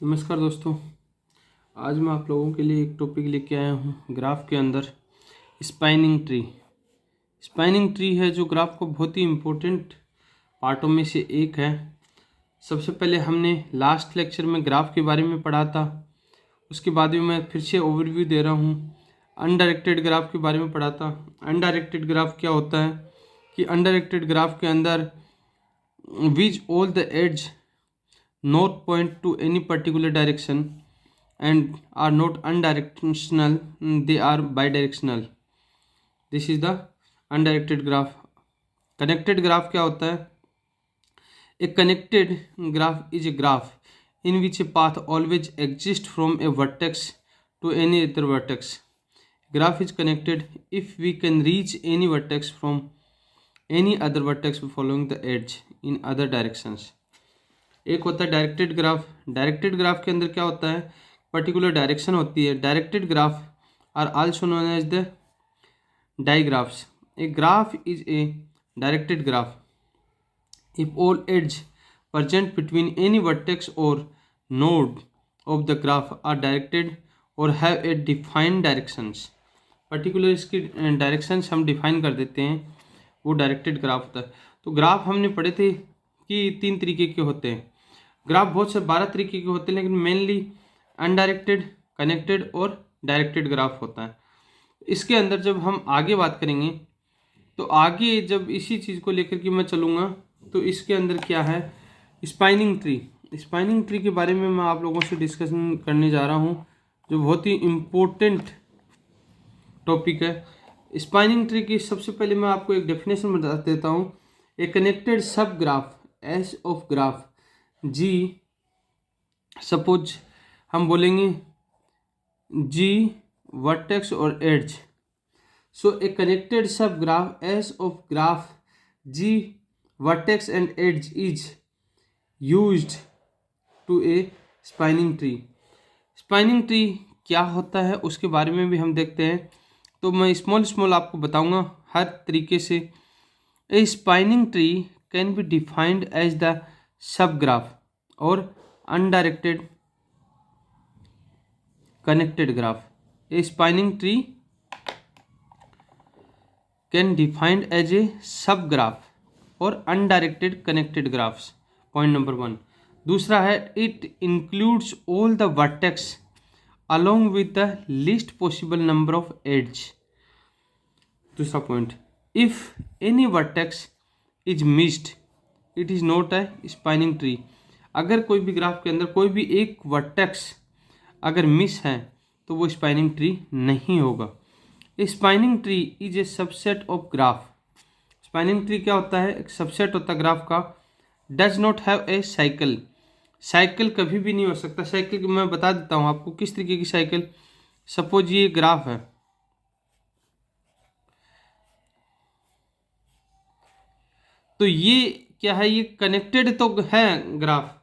नमस्कार दोस्तों। आज मैं आप लोगों के लिए एक टॉपिक लेके आया हूँ ग्राफ के अंदर स्पाइनिंग ट्री। स्पाइनिंग ट्री है जो ग्राफ को बहुत ही इम्पोर्टेंट पार्टों में से एक है। सबसे पहले हमने लास्ट लेक्चर में ग्राफ के बारे में पढ़ा था, उसके बाद में मैं फिर से ओवरव्यू दे रहा हूँ। अनडायरेक्टेड ग्राफ के बारे में पढ़ा था। अनडायरेक्टेड ग्राफ क्या होता है कि अनडायरेक्टेड ग्राफ के अंदर which all the edge not point to any particular direction and are not unidirectional, they are bidirectional. This is the undirected graph. Connected graph क्या होता है? A connected graph is a graph in which a path always exists from a vertex to any other vertex. Graph is connected if we can reach any vertex from any other vertex following the edge in other directions. एक होता है directed graph. Directed graph के अंदर क्या होता है, particular direction होती है। Directed graph are also known as the digraphs. A graph is a directed graph if all edges present between any vertex और node of the graph are directed और have a defined directions. Particular इसकी directions हम define कर देते हैं, वो directed graph होता है। तो ग्राफ हमने पढ़े थे कि 3 तरीके के होते हैं। ग्राफ बहुत से 12 तरीके के होते हैं, लेकिन मेनली अनडायरेक्टेड, कनेक्टेड और डायरेक्टेड ग्राफ होता है। इसके अंदर जब हम आगे बात करेंगे तो आगे जब इसी चीज़ को लेकर के मैं चलूँगा तो इसके अंदर क्या है, स्पाइनिंग ट्री। स्पाइनिंग ट्री के बारे में मैं आप लोगों से डिस्कशन करने जा रहा हूँ, जो बहुत ही इम्पोर्टेंट टॉपिक है। स्पाइनिंग ट्री की सबसे पहले मैं आपको एक डेफिनेशन बता देता हूँ। A connected subgraph S of graph G, suppose हम बोलेंगे जी वर्टेक्स और edge. So a connected subgraph S of graph G vertex and edge is used to a spanning tree. Spanning tree क्या होता है उसके बारे में भी हम देखते हैं, तो मैं स्मॉल आपको बताऊंगा हर तरीके से। A spanning tree can be defined as the subgraph और undirected connected graph. A spanning tree can defined as a subgraph और undirected connected graphs, point number 1। दूसरा है it includes all the vertex along with the least possible number of edge। दूसरा point, if any vertex is missed it is not a spinning tree। अगर कोई भी graph के अंदर कोई भी एक वर्टेक्स अगर मिस है तो वो स्पाइनिंग ट्री नहीं होगा। Spinning tree is a subset of graph. Spinning tree क्या होता है, एक सबसेट होता है ग्राफ का। Does not have a cycle. Cycle कभी भी नहीं हो सकता। साइकिल मैं बता देता हूँ आपको किस तरीके की साइकिल। सपोज ये ग्राफ है, तो ये क्या है, ये कनेक्टेड तो है ग्राफ,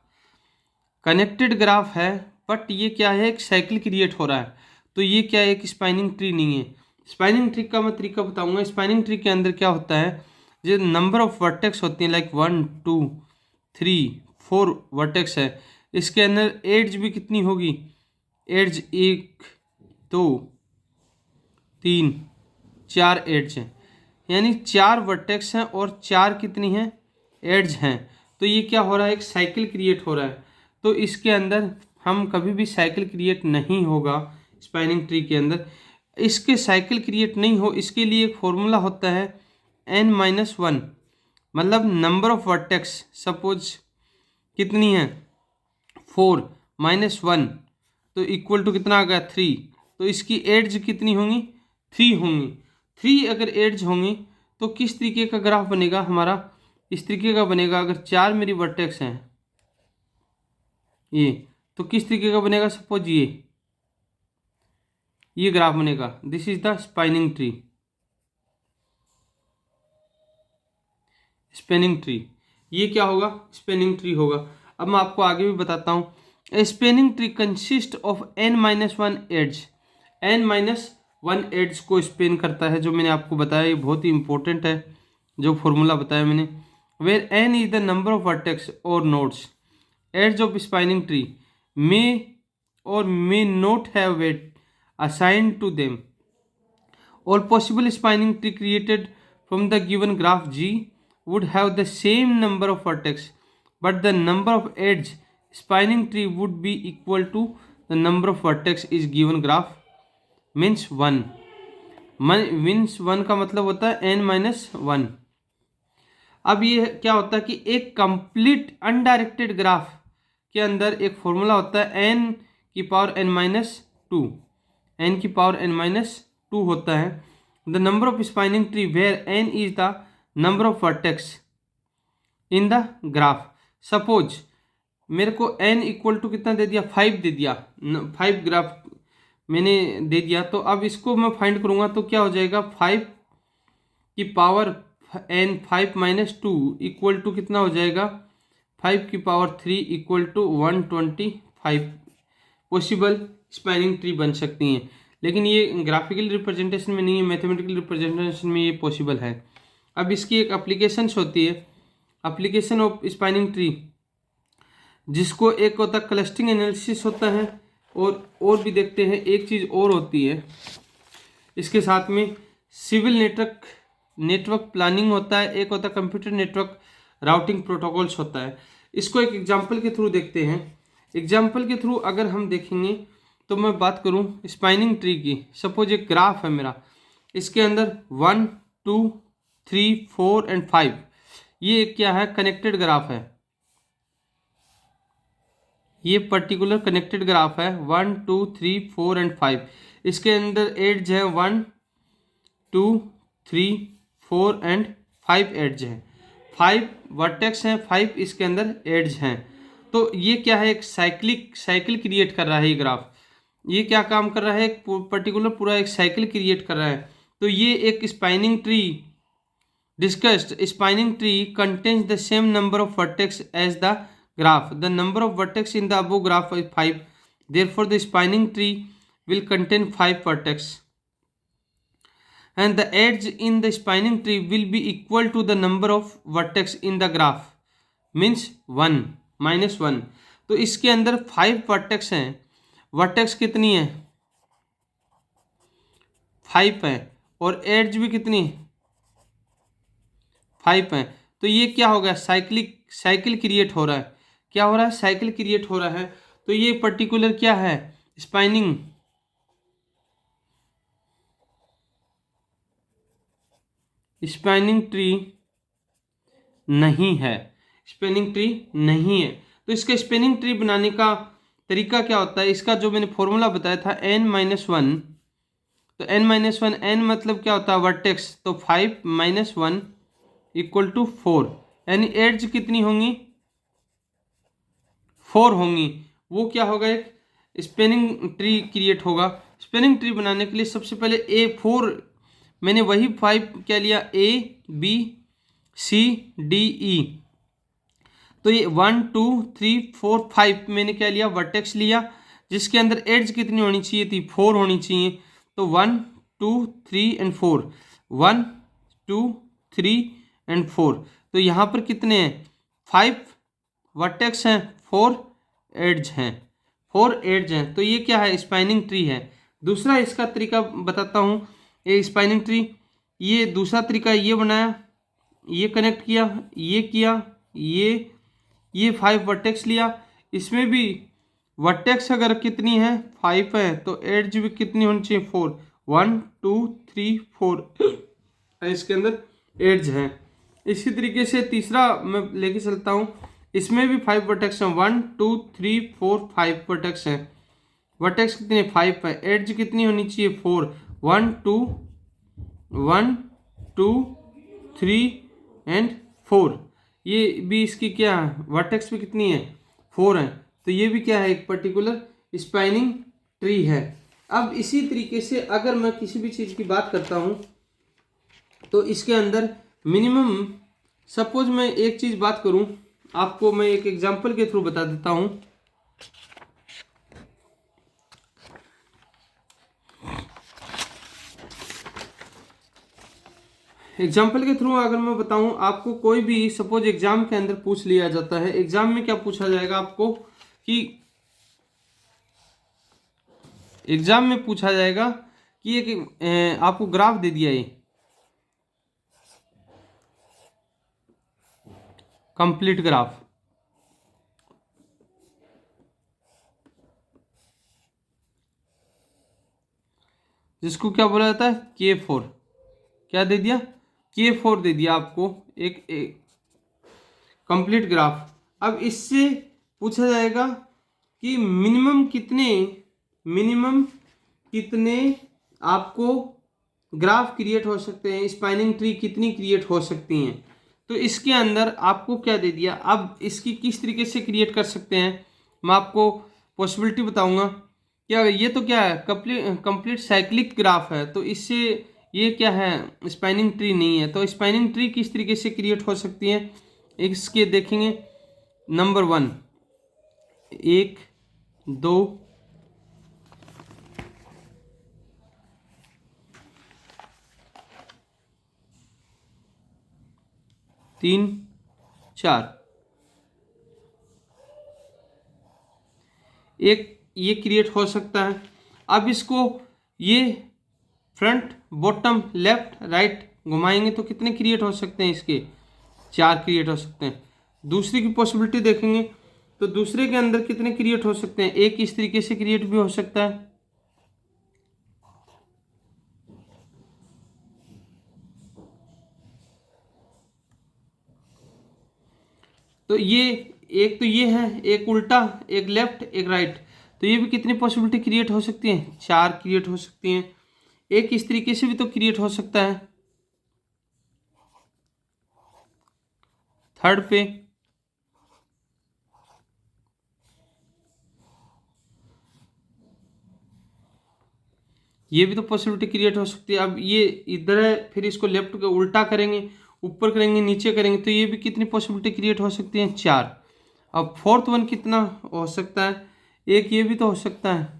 कनेक्टेड ग्राफ है, बट ये क्या है, एक साइकिल क्रिएट हो रहा है। तो ये क्या है, एक स्पाइनिंग ट्री नहीं है। स्पाइनिंग ट्री का मैं तरीका बताऊंगा। स्पाइनिंग ट्री के अंदर क्या होता है, जो नंबर ऑफ वर्टेक्स होती हैं, लाइक 1 2 3 4 वर्टेक्स है। इसके अंदर एड्ज भी कितनी होगी, एड्ज 1 2 3 4 एड्ज हैं, यानी 4 वर्टेक्स हैं और 4 कितनी हैं, एड्ज हैं। तो ये क्या हो रहा है, एक साइकिल क्रिएट हो रहा है। तो इसके अंदर हम कभी भी साइकिल क्रिएट नहीं होगा स्पाइनिंग ट्री के अंदर। इसके साइकिल क्रिएट नहीं हो, इसके लिए एक फॉर्मूला होता है n-1, मतलब नंबर ऑफ वर्टेक्स। सपोज कितनी है 4 -1 तो इक्वल टू कितना आ गया 3। तो इसकी एड्ज कितनी होंगी, 3 होंगी। 3 अगर एड्ज होंगी तो किस तरीके का ग्राफ बनेगा हमारा, इस तरीके का बनेगा। अगर 4 मेरी वर्टेक्स हैं ये, तो किस तरीके का बनेगा, सपोज ये ग्राफ बनेगा। This is the spanning tree. Spanning tree ये क्या होगा, स्पेनिंग ट्री होगा। अब मैं आपको आगे भी बताता हूँ। Spanning tree consist of n-1 edge. n-1 edge को स्पेन करता है, जो मैंने आपको बताया, ये बहुत ही इंपॉर्टेंट है जो फॉर्मूला बताया मैंने। Where n is the number of vertex और nodes edge of spanning tree may or may not have weight assigned to them. All possible spanning tree created from the given graph G would have the same number of vertex, but the number of edge spanning tree would be equal to the number of vertex is given graph means 1. Means 1 का मतलब होता है n-1। अब ये क्या होता है कि एक कंप्लीट अनडायरेक्टेड ग्राफ के अंदर एक फॉर्मूला होता है n की पावर n-2, n की पावर n-2 होता है the number of spanning tree where n is the number of vertex in the graph. Suppose मेरे को n इक्वल टू कितना दे दिया, 5 दे दिया, 5 ग्राफ मैंने दे दिया। तो अब इसको मैं फाइंड करूँगा तो क्या हो जाएगा, 5 की पावर n 5-2 इक्वल टू कितना हो जाएगा, 5 की power 3 equal to 125 possible spanning tree बन सकती हैं। लेकिन ये ग्राफिकल रिप्रेजेंटेशन में नहीं है, मैथमेटिकल रिप्रेजेंटेशन में ये पॉसिबल है। अब इसकी एक एप्लीकेशंस होती है, एप्लीकेशन ऑफ स्पैनिंग ट्री, जिसको एक होता है क्लस्टरिंग एनालिसिस होता है और भी देखते हैं। एक चीज़ और होती है इसके साथ में, सिविल नेटवर्क प्लानिंग होता है, एक होता है कंप्यूटर नेटवर्क राउटिंग प्रोटोकॉल्स होता है। इसको एक एग्जांपल के थ्रू देखते हैं। एग्जांपल के थ्रू अगर हम देखेंगे तो मैं बात करूं स्पाइनिंग ट्री की। सपोज एक ग्राफ है मेरा, इसके अंदर 1 2 3 4 एंड 5, ये क्या है, कनेक्टेड ग्राफ है। ये पर्टिकुलर कनेक्टेड ग्राफ है 1 2 3 4 एंड 5। इसके अंदर एड्ज है 1 2 3 4 एंड 5 एड्ज है, 5 वर्टेक्स हैं, 5 इसके अंदर एड्ज हैं। तो ये क्या है, एक साइकिल क्रिएट कर रहा है ये ग्राफ। ये क्या काम कर रहा है, एक पर्टिकुलर पूरा एक साइकिल क्रिएट कर रहा है। तो ये एक spanning tree discussed, spanning tree contains the same number of vertex as the graph. The number of vertex in the above graph is 5. Therefore, the spanning tree will contain 5 vertex. And the edge in the spanning tree will be equal to the number of vertex in the graph. Means 1 minus 1. तो इसके अंदर 5 vertex हैं। Vertex कितनी है, 5 है, और edge भी कितनी, 5 है। तो ये क्या हो गया, साइकिल क्रिएट हो रहा है। क्या हो रहा है, साइकिल क्रिएट हो रहा है। तो ये पर्टिकुलर क्या है, स्पाइनिंग ट्री नहीं है, स्पैनिंग ट्री नहीं है। तो इसका स्पैनिंग ट्री बनाने का तरीका क्या होता है, इसका जो मैंने फॉर्मूला बताया था n-1, तो n-1, n मतलब क्या होता है, वर्टेक्स, तो 5-1 इक्वल टू 4, यानी एड्ज कितनी होंगी, 4 होंगी। वो क्या होगा, एक स्पैनिंग ट्री क्रिएट होगा। स्पैनिंग ट्री बनाने के लिए सबसे पहले A4, मैंने वही 5 क्या लिया, ABCDE, तो ये 1 2 3 4 5 मैंने क्या लिया, वर्टेक्स लिया, जिसके अंदर एड्ज कितनी होनी चाहिए थी, 4 होनी चाहिए। तो 1 2 3 एंड 4, 1 2 3 एंड 4। तो यहाँ पर कितने हैं, 5 वर्टेक्स हैं, 4 एड्ज हैं, 4 एड्ज हैं। तो ये क्या है, स्पाइनिंग ट्री है। दूसरा इसका तरीका बताता हूँ, ये स्पाइनिंग ट्री, ये दूसरा तरीका, ये बनाया, ये कनेक्ट किया, ये किया, ये 5 वर्टेक्स लिया, इसमें भी वर्टेक्स अगर कितनी है, 5 है, तो एड्ज भी कितनी होनी चाहिए, 4, 1 2 3 4 इसके अंदर एड्ज हैं। इसी तरीके से तीसरा मैं लेके चलता हूँ, इसमें भी 5 वर्टेक्स हैं, 1 2 3 4 5 वर्टेक्स हैं। वर्टेक्स कितने, 5 है, एड्ज कितनी होनी चाहिए, 4, 1 2 3 एंड 4। ये भी इसकी क्या है, वर्टेक्स भी कितनी है, 4 है। तो ये भी क्या है, एक पर्टिकुलर स्पाइनिंग ट्री है। अब इसी तरीके से अगर मैं किसी भी चीज़ की बात करता हूँ तो इसके अंदर मिनिमम, सपोज मैं एक चीज़ बात करूँ, आपको मैं एक एग्जांपल के थ्रू बता देता हूँ। एग्जाम्पल के थ्रू अगर मैं बताऊं आपको, कोई भी सपोज एग्जाम के अंदर पूछ लिया जाता है, एग्जाम में क्या पूछा जाएगा आपको कि एग्जाम में पूछा जाएगा कि एक आपको ग्राफ दे दिया, ये कंप्लीट ग्राफ, जिसको क्या बोला जाता है, K4। क्या दे दिया, K4 दे दिया आपको एक कंप्लीट ग्राफ। अब इससे पूछा जाएगा कि मिनिमम कितने आपको ग्राफ क्रिएट हो सकते हैं, स्पाइनिंग ट्री कितनी क्रिएट हो सकती हैं। तो इसके अंदर आपको क्या दे दिया, अब इसकी किस तरीके से क्रिएट कर सकते हैं मैं आपको पॉसिबिलिटी बताऊंगा। क्या ये तो क्या है, कंप्लीट साइक्लिक ग्राफ है, तो इससे ये क्या है, स्पाइनिंग ट्री नहीं है। तो स्पाइनिंग ट्री किस तरीके से क्रिएट हो सकती है, इसके देखेंगे। नंबर 1, 1 2 3 4, एक ये क्रिएट हो सकता है। अब इसको ये फ्रंट बॉटम लेफ्ट राइट घुमाएंगे तो कितने क्रिएट हो सकते हैं, इसके 4 क्रिएट हो सकते हैं। दूसरी की पॉसिबिलिटी देखेंगे तो दूसरे के अंदर कितने क्रिएट हो सकते हैं, एक इस तरीके से क्रिएट भी हो सकता है। तो ये एक तो ये है, एक उल्टा, एक लेफ्ट, एक राइट, तो ये भी कितनी पॉसिबिलिटी क्रिएट हो सकती है, 4 क्रिएट हो सकती हैं। एक इस तरीके से भी तो क्रिएट हो सकता है थर्ड पे। ये भी तो पॉसिबिलिटी क्रिएट हो सकती है। अब ये इधर है, फिर इसको लेफ्ट को उल्टा करेंगे, ऊपर करेंगे, नीचे करेंगे, तो ये भी कितनी पॉसिबिलिटी क्रिएट हो सकती है, 4। अब फोर्थ वन कितना हो सकता है, एक ये भी तो हो सकता है।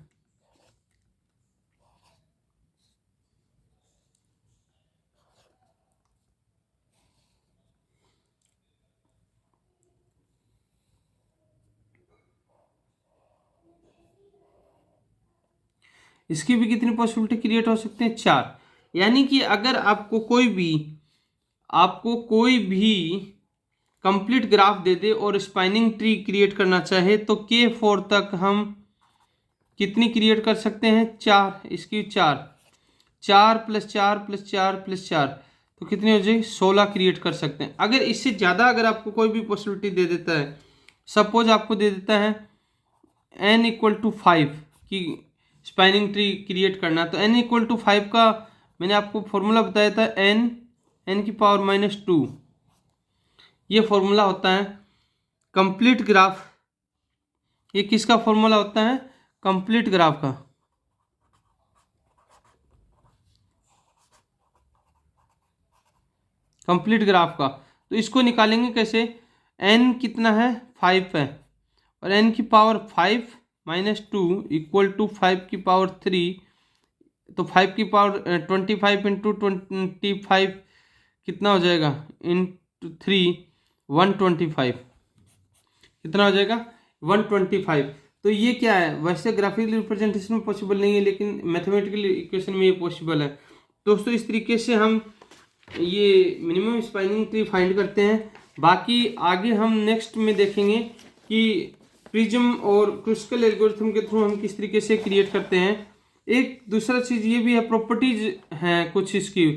इसकी भी कितनी पॉसिबिलिटी क्रिएट हो सकते हैं, 4। यानी कि अगर आपको कोई भी कंप्लीट ग्राफ दे दे और स्पाइनिंग ट्री क्रिएट करना चाहे तो K4 तक हम कितनी क्रिएट कर सकते हैं, 4। इसकी 4 4 + 4 + 4 + 4 तो कितनी हो जाएगी, 16 क्रिएट कर सकते हैं। अगर इससे ज़्यादा अगर आपको कोई भी पॉसिबिलिटी दे देता है, सपोज आपको दे देता है n = 5 की स्पाइनिंग ट्री क्रिएट करना, तो n = 5 का मैंने आपको फॉर्मूला बताया था, n⁻²। ये फॉर्मूला होता है कंप्लीट ग्राफ। ये किसका फॉर्मूला होता है, कंप्लीट ग्राफ का। कंप्लीट ग्राफ का तो इसको निकालेंगे कैसे, n कितना है, 5 है, और n की पावर 5 - 2 = 5 की पावर 3, तो 5 की पावर 25 × 25 कितना हो जाएगा, × 3 125, कितना हो जाएगा, 125। तो ये क्या है, वैसे ग्राफिकल रिप्रेजेंटेशन में पॉसिबल नहीं है, लेकिन मैथमेटिकल इक्वेशन में ये पॉसिबल है। दोस्तों इस तरीके से हम ये मिनिमम स्पाइनिंग ट्री फाइंड करते हैं। बाकी आगे हम नेक्स्ट में देखेंगे कि प्रिज्म और क्रुस्कल एल्गोरिथम के थ्रू हम किस तरीके से क्रिएट करते हैं। एक दूसरा चीज़ ये भी है, प्रॉपर्टीज हैं कुछ इसकी,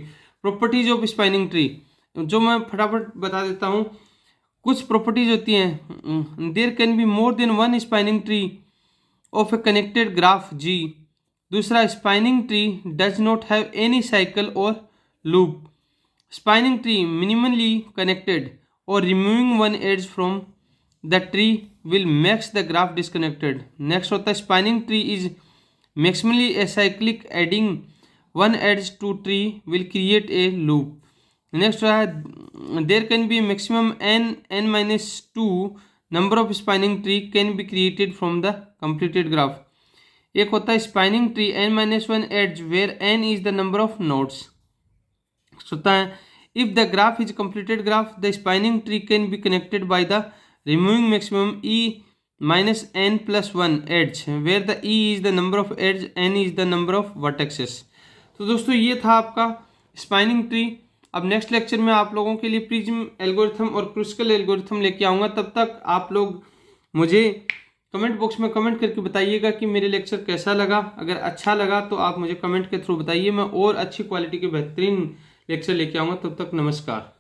प्रॉपर्टीज ऑफ स्पाइनिंग ट्री, जो मैं फटाफट बता देता हूँ। कुछ प्रॉपर्टीज होती हैं, there can be more than one spanning tree of a connected graph G। दूसरा, spanning tree does not have any cycle और loop. Spanning tree minimally connected और removing one edge from the tree will makes the graph disconnected. Next होता है, spanning tree is maximally acyclic, adding one edge to tree will create a loop. Next है, there can be maximum n-2 number of spanning tree can be created from the completed graph. एक होता है spanning tree n-1 edge where n is the number of nodes. होता है, if the graph is completed graph the spanning tree can be connected by the removing maximum -n+1 edge where the e is the number of edge, n is the number of vertices। तो दोस्तों ये था आपका spinning tree. अब next lecture में आप लोगों के लिए प्रिज्म एल्गोरिथम और क्रुस्कल एल्गोरिथम लेके आऊँगा। तब तक आप लोग मुझे कमेंट बॉक्स में कमेंट करके बताइएगा कि मेरे लेक्चर कैसा लगा। अगर अच्छा लगा तो आप मुझे कमेंट के थ्रू बताइए, मैं और अच्छी क्वालिटी के बेहतरीन लेक्चर लेके आऊँगा। तब तक नमस्कार।